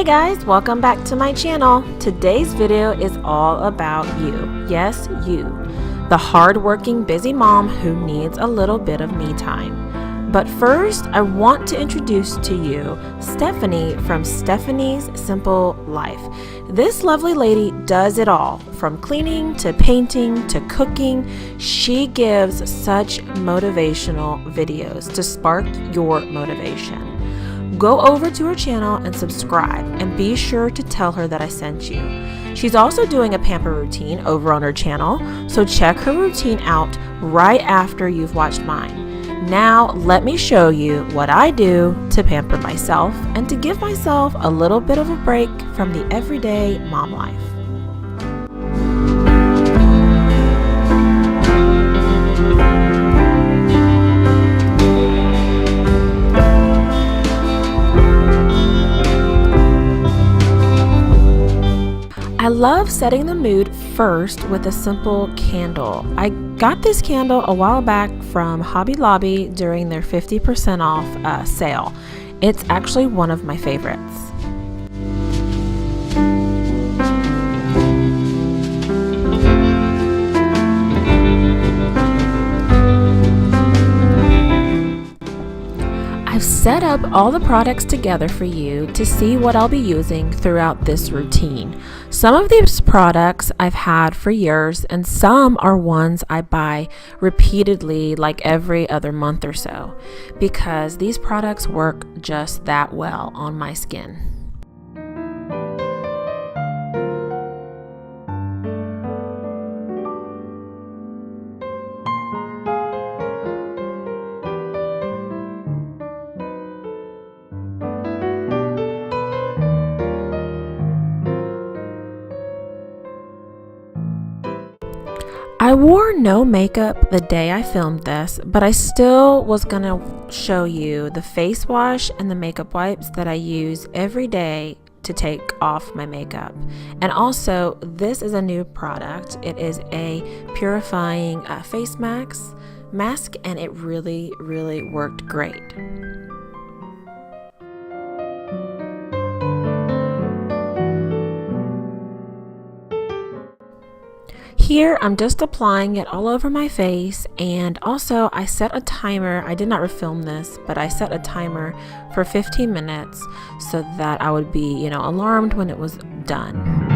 Hey guys, welcome back to my channel. Today's video is all about you. Yes, you. The hardworking, busy mom who needs a little bit of me time. But first, I want to introduce to you Stephanie from Stephanie's Simple Life. This lovely lady does it all, from cleaning to painting to cooking. She gives such motivational videos to spark your motivation. Go over to her channel and subscribe, and be sure to tell her that I sent you. She's also doing a Pamper Routine over on her channel, so check her routine out right after you've watched mine. Now let me show you what I do to pamper myself and to give myself a little bit of a break from the everyday mom life. I love setting the mood first with a simple candle. I got this candle a while back from Hobby Lobby during their 50% off sale. It's actually one of my favorites. I've set up all the products together for you to see what I'll be using throughout this routine. Some of these products I've had for years, and some are ones I buy repeatedly, like every other month or so, because these products work just that well on my skin. I wore no makeup the day I filmed this, but I still was gonna show you the face wash and the makeup wipes that I use every day to take off my makeup. And also, this is a new product. It is a purifying face mask, and it really worked great. Here, I'm just applying it all over my face, and also I set a timer. I did not refilm this, but I set a timer for 15 minutes so that I would be, alarmed when it was done.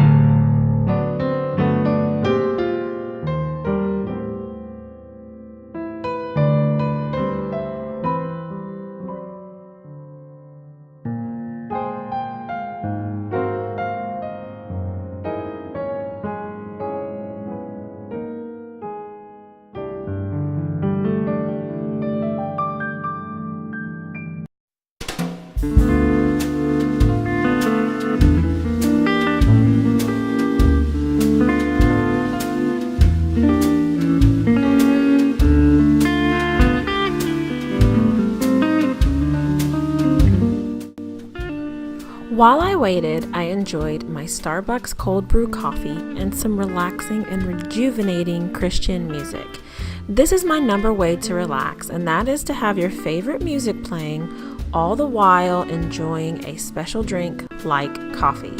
While I waited, I enjoyed my Starbucks cold brew coffee and some relaxing and rejuvenating Christian music. This is my number way to relax, and that is to have your favorite music playing, all the while enjoying a special drink like coffee.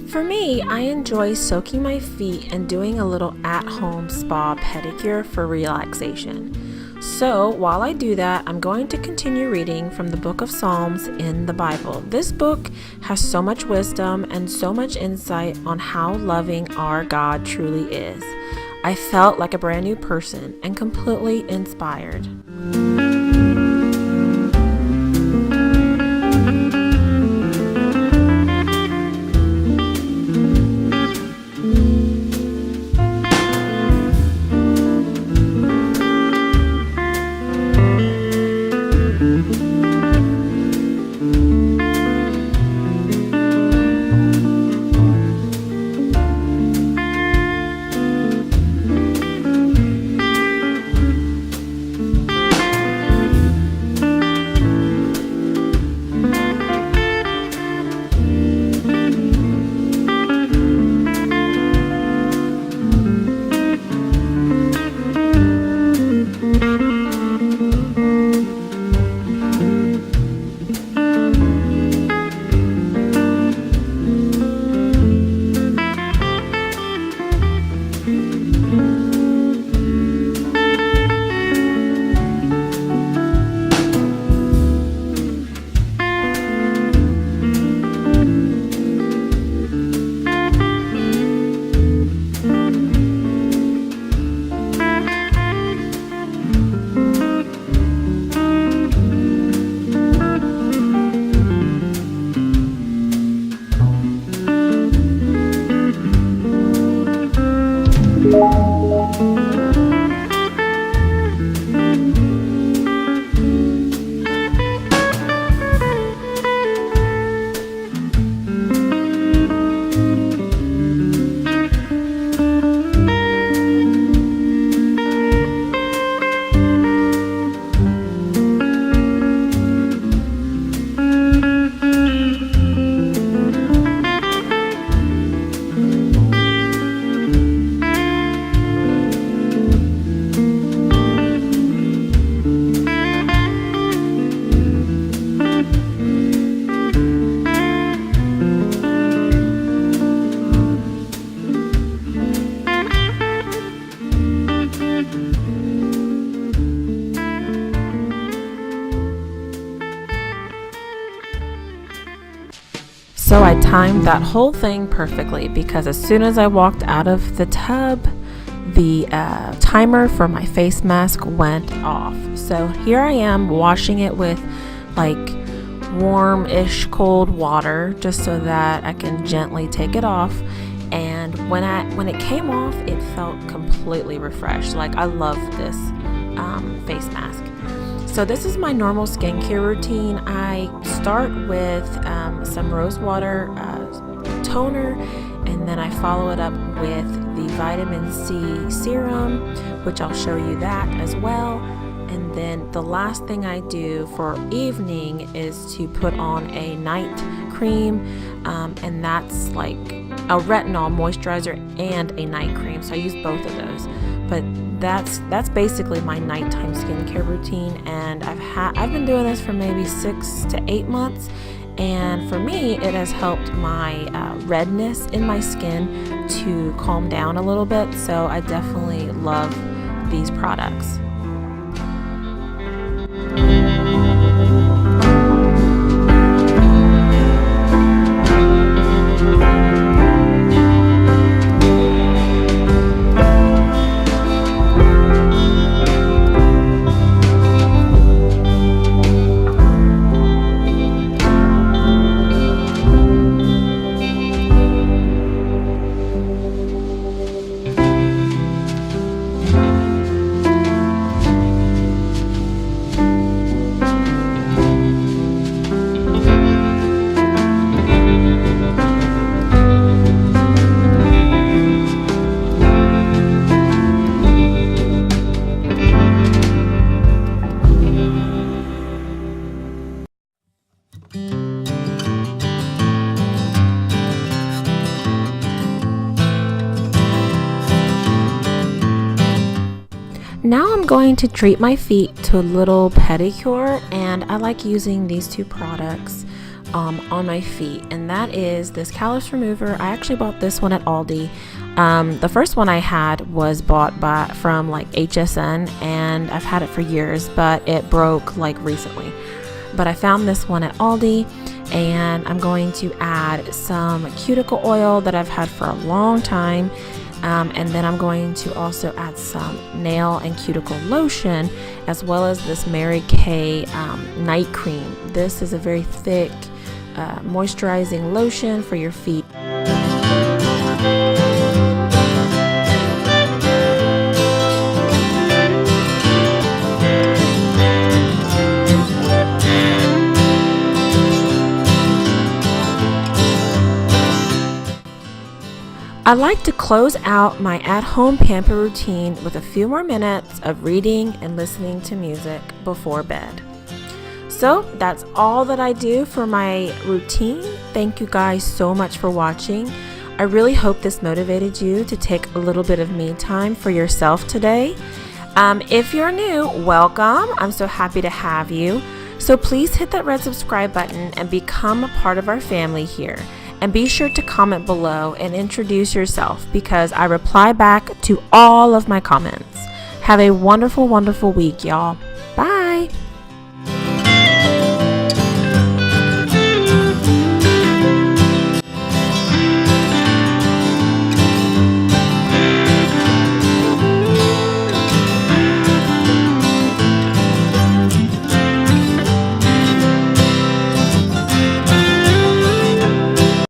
For me, I enjoy soaking my feet and doing a little at-home spa pedicure for relaxation. So while I do that, I'm going to continue reading from the book of Psalms in the Bible. This book has so much wisdom and so much insight on how loving our God truly is. I felt like a brand new person and completely inspired. So I timed that whole thing perfectly because as soon as I walked out of the tub, the timer for my face mask went off. So here I am washing it with like warm-ish cold water just so that I can gently take it off. And when it came off, it felt completely refreshed. Like, I love this face mask. So this is my normal skincare routine. I start with some rose water toner, and then I follow it up with the vitamin C serum, which I'll show you that as well. And then the last thing I do for evening is to put on a night cream, and that's like a retinol moisturizer and a night cream. So I use both of those. But that's basically my nighttime skincare routine, and I've been doing this for maybe 6 to 8 months, and for me it has helped my redness in my skin to calm down a little bit. So I definitely love these products. Now I'm going to treat my feet to a little pedicure, and I like using these two products on my feet, and that is this callus remover. I actually bought this one at Aldi. The first one I had was bought from like HSN, and I've had it for years, but it broke like recently. But I found this one at Aldi, and I'm going to add some cuticle oil that I've had for a long time. And then I'm going to also add some nail and cuticle lotion, as well as this Mary Kay night cream. This is a very thick moisturizing lotion for your feet. I like to close out my at-home pamper routine with a few more minutes of reading and listening to music before bed. So that's all that I do for my routine. Thank you guys so much for watching. I really hope this motivated you to take a little bit of me time for yourself today. If you're new, welcome. I'm so happy to have you. So please hit that red subscribe button and become a part of our family here. And be sure to comment below and introduce yourself, because I reply back to all of my comments. Have a wonderful, wonderful week, y'all.